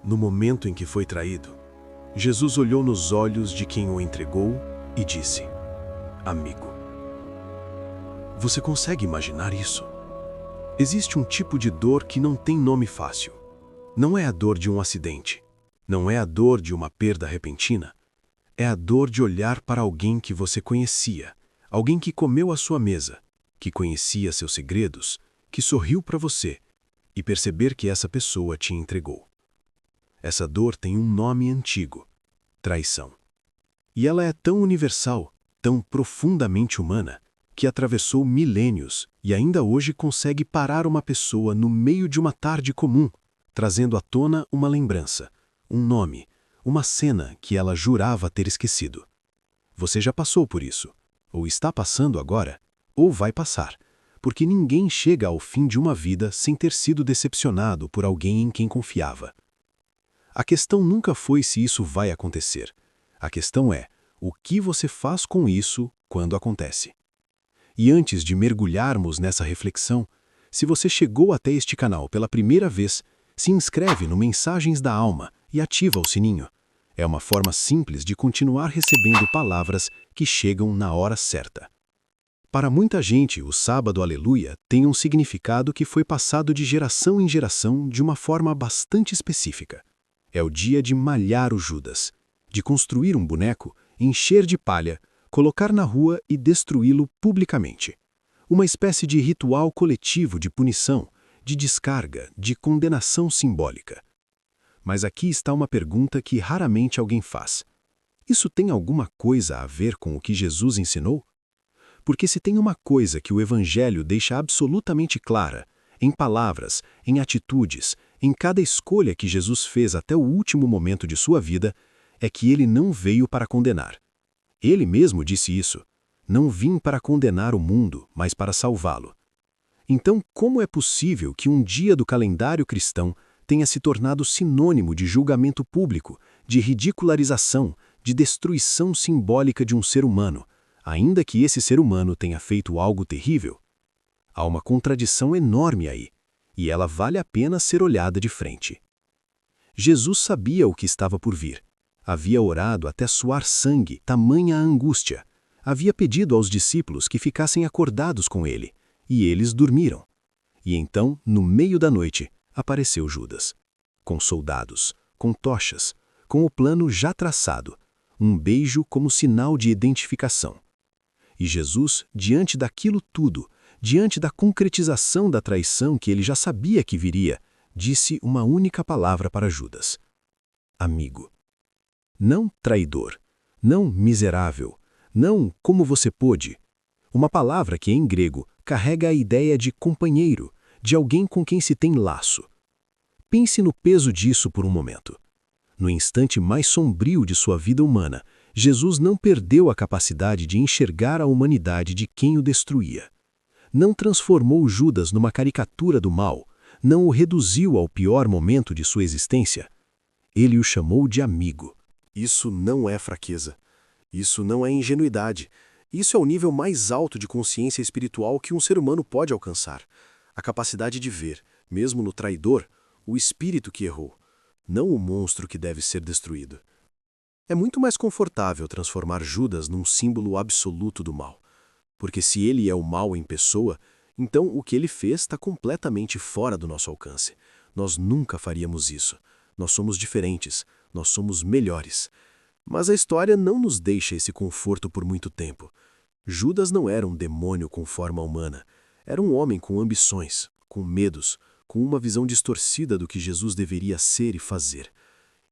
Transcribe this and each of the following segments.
No momento em que foi traído, Jesus olhou nos olhos de quem o entregou e disse: Amigo. Você consegue imaginar isso? Existe um tipo de dor que não tem nome fácil. Não é a dor de um acidente. Não é a dor de uma perda repentina. É a dor de olhar para alguém que você conhecia, alguém que comeu à sua mesa, que conhecia seus segredos, que sorriu para você, e perceber que essa pessoa te entregou. Essa dor tem um nome antigo: traição. E ela é tão universal, tão profundamente humana, que atravessou milênios e ainda hoje consegue parar uma pessoa no meio de uma tarde comum, trazendo à tona uma lembrança, um nome, uma cena que ela jurava ter esquecido. Você já passou por isso, ou está passando agora, ou vai passar, porque ninguém chega ao fim de uma vida sem ter sido decepcionado por alguém em quem confiava. A questão nunca foi se isso vai acontecer. A questão é, o que você faz com isso quando acontece? E antes de mergulharmos nessa reflexão, se você chegou até este canal pela primeira vez, se inscreve no Mensagens da Alma e ativa o sininho. É uma forma simples de continuar recebendo palavras que chegam na hora certa. Para muita gente, o Sábado Aleluia tem um significado que foi passado de geração em geração de uma forma bastante específica. É o dia de malhar o Judas, de construir um boneco, encher de palha, colocar na rua e destruí-lo publicamente. Uma espécie de ritual coletivo de punição, de descarga, de condenação simbólica. Mas aqui está uma pergunta que raramente alguém faz. Isso tem alguma coisa a ver com o que Jesus ensinou? Porque se tem uma coisa que o Evangelho deixa absolutamente clara, em palavras, em atitudes, em cada escolha que Jesus fez até o último momento de sua vida, é que ele não veio para condenar. Ele mesmo disse isso: não vim para condenar o mundo, mas para salvá-lo. Então, como é possível que um dia do calendário cristão tenha se tornado sinônimo de julgamento público, de ridicularização, de destruição simbólica de um ser humano, ainda que esse ser humano tenha feito algo terrível? Há uma contradição enorme aí, e ela vale a pena ser olhada de frente. Jesus sabia o que estava por vir. Havia orado até suar sangue, tamanha a angústia. Havia pedido aos discípulos que ficassem acordados com ele, e eles dormiram. E então, no meio da noite, apareceu Judas. Com soldados, com tochas, com o plano já traçado, um beijo como sinal de identificação. E Jesus, diante daquilo tudo, diante da concretização da traição que ele já sabia que viria, disse uma única palavra para Judas: amigo. Não traidor, não miserável, não como você pôde. Uma palavra que, em grego, carrega a ideia de companheiro, de alguém com quem se tem laço. Pense no peso disso por um momento. No instante mais sombrio de sua vida humana, Jesus não perdeu a capacidade de enxergar a humanidade de quem o destruía. Não transformou Judas numa caricatura do mal, não o reduziu ao pior momento de sua existência. Ele o chamou de amigo. Isso não é fraqueza. Isso não é ingenuidade. Isso é o nível mais alto de consciência espiritual que um ser humano pode alcançar. A capacidade de ver, mesmo no traidor, o espírito que errou, não o monstro que deve ser destruído. É muito mais confortável transformar Judas num símbolo absoluto do mal. Porque se ele é o mal em pessoa, então o que ele fez está completamente fora do nosso alcance. Nós nunca faríamos isso. Nós somos diferentes. Nós somos melhores. Mas a história não nos deixa esse conforto por muito tempo. Judas não era um demônio com forma humana. Era um homem com ambições, com medos, com uma visão distorcida do que Jesus deveria ser e fazer.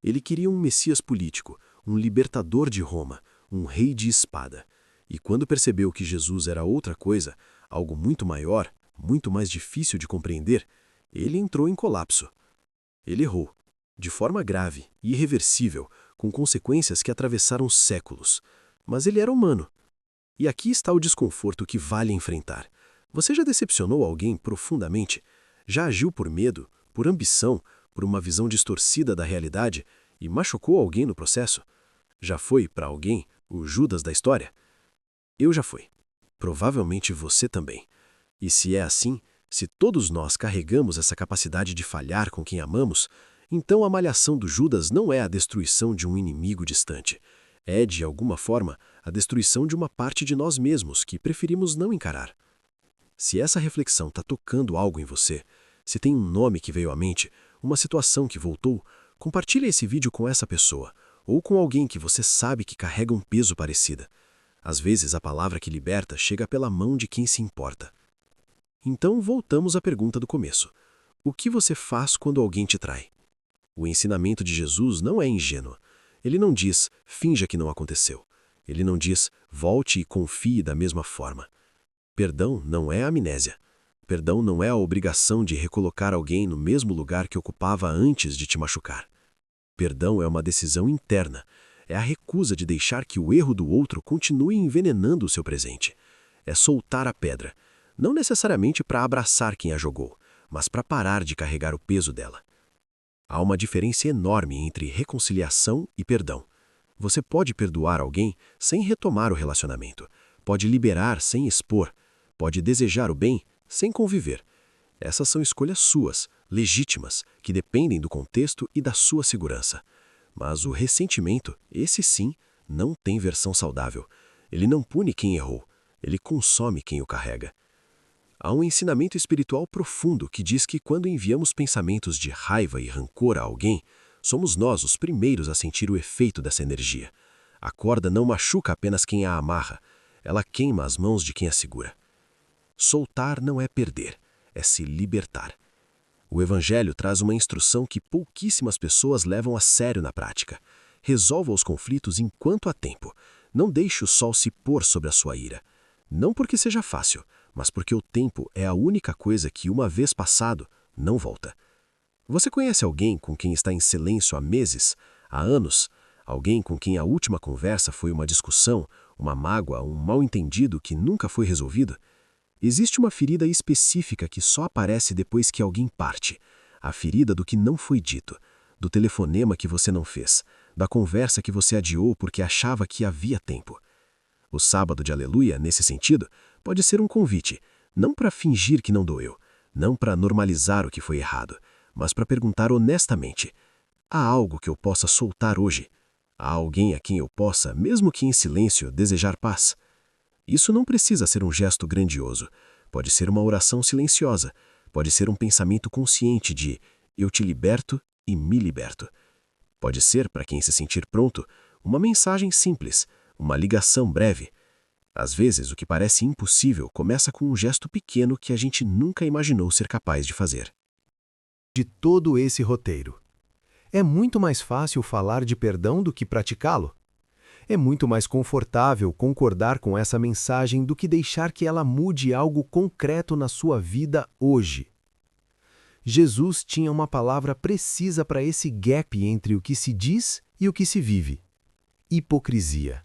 Ele queria um Messias político, um libertador de Roma, um rei de espada. E quando percebeu que Jesus era outra coisa, algo muito maior, muito mais difícil de compreender, ele entrou em colapso. Ele errou. De forma grave e irreversível, com consequências que atravessaram séculos. Mas ele era humano. E aqui está o desconforto que vale enfrentar. Você já decepcionou alguém profundamente? Já agiu por medo, por ambição, por uma visão distorcida da realidade e machucou alguém no processo? Já foi, para alguém, o Judas da história? Eu já fui. Provavelmente você também. E se é assim, se todos nós carregamos essa capacidade de falhar com quem amamos, Então a malhação do Judas não é a destruição de um inimigo distante. É, de alguma forma, a destruição de uma parte de nós mesmos que preferimos não encarar. Se essa reflexão está tocando algo em você, se tem um nome que veio à mente, uma situação que voltou, compartilhe esse vídeo com essa pessoa, ou com alguém que você sabe que carrega um peso parecido. Às vezes a palavra que liberta chega pela mão de quem se importa. Então voltamos à pergunta do começo. O que você faz quando alguém te trai? O ensinamento de Jesus não é ingênuo. Ele não diz, finja que não aconteceu. Ele não diz, volte e confie da mesma forma. Perdão não é amnésia. Perdão não é a obrigação de recolocar alguém no mesmo lugar que ocupava antes de te machucar. Perdão é uma decisão interna. É a recusa de deixar que o erro do outro continue envenenando o seu presente. É soltar a pedra, não necessariamente para abraçar quem a jogou, mas para parar de carregar o peso dela. Há uma diferença enorme entre reconciliação e perdão. Você pode perdoar alguém sem retomar o relacionamento, pode liberar sem expor, pode desejar o bem sem conviver. Essas são escolhas suas, legítimas, que dependem do contexto e da sua segurança. Mas o ressentimento, esse sim, não tem versão saudável. Ele não pune quem errou, ele consome quem o carrega. Há um ensinamento espiritual profundo que diz que quando enviamos pensamentos de raiva e rancor a alguém, somos nós os primeiros a sentir o efeito dessa energia. A corda não machuca apenas quem a amarra, ela queima as mãos de quem a segura. Soltar não é perder, é se libertar. O Evangelho traz uma instrução que pouquíssimas pessoas levam a sério na prática. Resolva os conflitos enquanto há tempo. Não deixe o sol se pôr sobre a sua ira. Não porque seja fácil, mas porque o tempo é a única coisa que, uma vez passado, não volta. Você conhece alguém com quem está em silêncio há meses, há anos? Alguém com quem a última conversa foi uma discussão, uma mágoa, um mal-entendido que nunca foi resolvido? Existe uma ferida específica que só aparece depois que alguém parte. A ferida do que não foi dito, do telefonema que você não fez, da conversa que você adiou porque achava que havia tempo. O sábado de aleluia, nesse sentido, pode ser um convite, não para fingir que não doeu, não para normalizar o que foi errado, mas para perguntar honestamente: há algo que eu possa soltar hoje? Há alguém a quem eu possa, mesmo que em silêncio, desejar paz? Isso não precisa ser um gesto grandioso. Pode ser uma oração silenciosa. Pode ser um pensamento consciente de eu te liberto e me liberto. Pode ser, para quem se sentir pronto, uma mensagem simples, uma ligação breve. Às vezes, o que parece impossível começa com um gesto pequeno que a gente nunca imaginou ser capaz de fazer. De todo esse roteiro, é muito mais fácil falar de perdão do que praticá-lo. É muito mais confortável concordar com essa mensagem do que deixar que ela mude algo concreto na sua vida hoje. Jesus tinha uma palavra precisa para esse gap entre o que se diz e o que se vive: hipocrisia.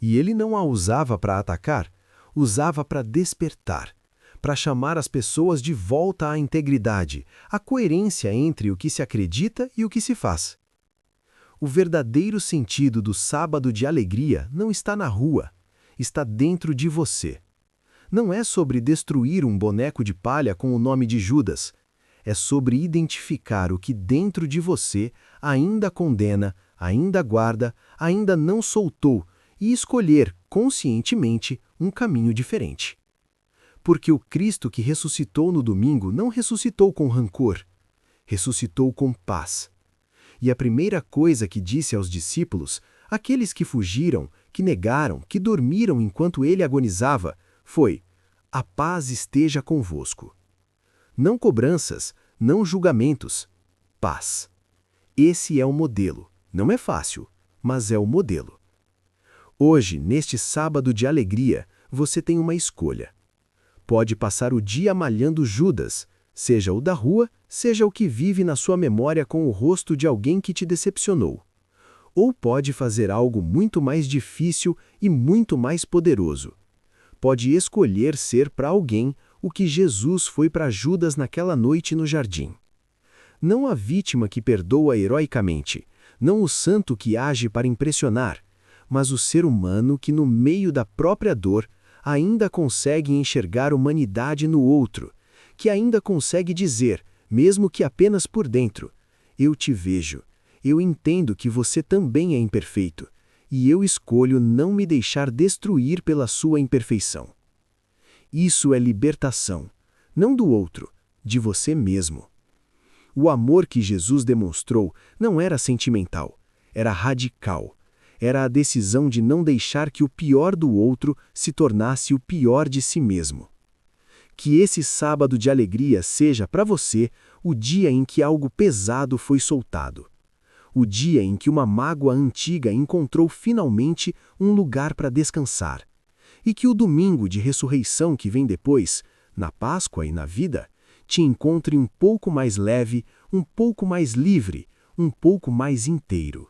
E ele não a usava para atacar, usava para despertar, para chamar as pessoas de volta à integridade, à coerência entre o que se acredita e o que se faz. O verdadeiro sentido do sábado de alegria não está na rua, está dentro de você. Não é sobre destruir um boneco de palha com o nome de Judas. É sobre identificar o que dentro de você ainda condena, ainda guarda, ainda não soltou e escolher conscientemente um caminho diferente. Porque o Cristo que ressuscitou no domingo não ressuscitou com rancor, ressuscitou com paz. E a primeira coisa que disse aos discípulos, aqueles que fugiram, que negaram, que dormiram enquanto ele agonizava, foi: a paz esteja convosco. Não cobranças, não julgamentos, paz. Esse é o modelo. Não é fácil, mas é o modelo. Hoje, neste sábado de alegria, você tem uma escolha. Pode passar o dia malhando Judas, seja o da rua, seja o que vive na sua memória com o rosto de alguém que te decepcionou. Ou pode fazer algo muito mais difícil e muito mais poderoso. Pode escolher ser para alguém o que Jesus foi para Judas naquela noite no jardim. Não a vítima que perdoa heroicamente, não o santo que age para impressionar, mas o ser humano que, no meio da própria dor, ainda consegue enxergar humanidade no outro, que ainda consegue dizer, mesmo que apenas por dentro: Eu te vejo. Eu entendo que você também é imperfeito, e eu escolho não me deixar destruir pela sua imperfeição. Isso é libertação, não do outro, de você mesmo. O amor que Jesus demonstrou não era sentimental, era radical. Era a decisão de não deixar que o pior do outro se tornasse o pior de si mesmo. Que esse sábado de alegria seja para você o dia em que algo pesado foi soltado. O dia em que uma mágoa antiga encontrou finalmente um lugar para descansar. E que o domingo de ressurreição que vem depois, na Páscoa e na vida, te encontre um pouco mais leve, um pouco mais livre, um pouco mais inteiro.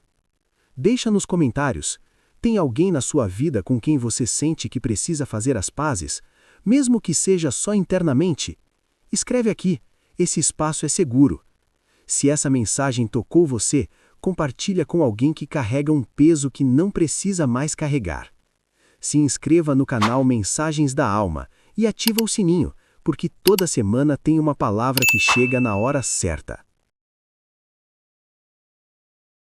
Deixa nos comentários, tem alguém na sua vida com quem você sente que precisa fazer as pazes, mesmo que seja só internamente? Escreve aqui, esse espaço é seguro. Se essa mensagem tocou você, compartilha com alguém que carrega um peso que não precisa mais carregar. Se inscreva no canal Mensagens da Alma e ativa o sininho, porque toda semana tem uma palavra que chega na hora certa.